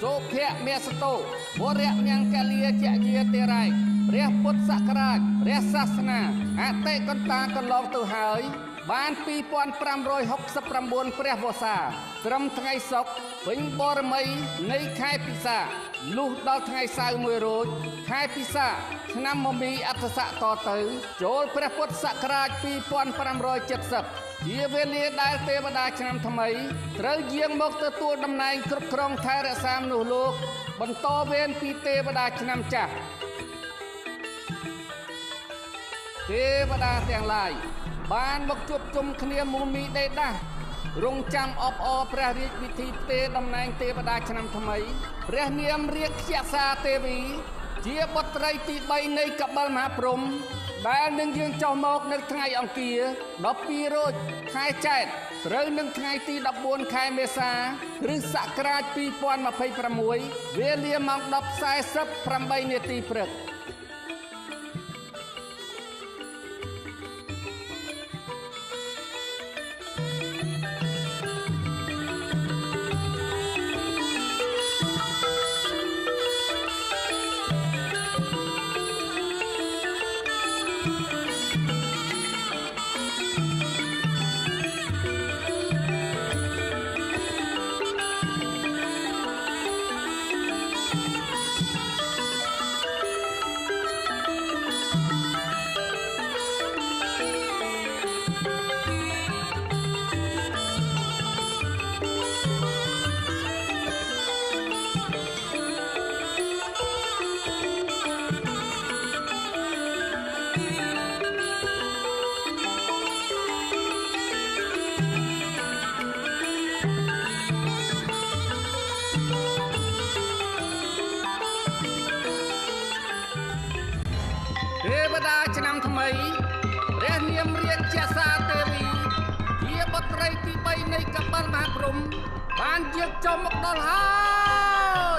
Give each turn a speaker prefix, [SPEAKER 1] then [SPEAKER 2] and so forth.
[SPEAKER 1] សុភមេសតោវរៈមង្គលាជាជាទេរៃព្រះពុទ្ធសករាជព្រះសាសនាអតិកន្តាកន្លងទៅហើយបាន2569ព្រះវស្សាត្រឹមថ្ងៃសុក្រវិញបរមីនៃខែពិសាលុះដល់ថ្ងៃសៅរ៍1រោចខែពិសាឆ្នាំមមីអត្តស័កតទៅចូលព្រះពុទ្ធសករាជ2570ជាវេលាដែលទេវតាឆ្នាំថ្មីត្រូវយាងមកទទួលតំណែងគ្រប់គ្រងថែរក្សាមនុស្សលោកបន្តវេនពីទេវតាឆ្នាំចាស់ទេវតាទាំងឡាយបានមកជួបជុំគ្នាមូមីដេដាស់រងចាំអបអរព្រះរាជពិធីផ្ទេរតំណែងទេវតាឆ្នាំថ្មីព្រះនាមរាជសាទេវីជាបុត្រីទី3នៃកបិលមហាព្រហ្មដែលនឹងយាងចុះមកនៅថ្ងៃអង្គារ12រោចខែចែកត្រូវនឹងថ្ងៃទី14ខែមេសាគ្រិស្តសករាជ2026វេលាម៉ោង 10:48 នាទីព្រឹកទេវតាឆ្នាំថ្មីព្រះនាមរាជសាទេវីជាបុត្រីទី3នៃកបិលមហាព្រហ្មបានយាងចុះមកដល់ហើយ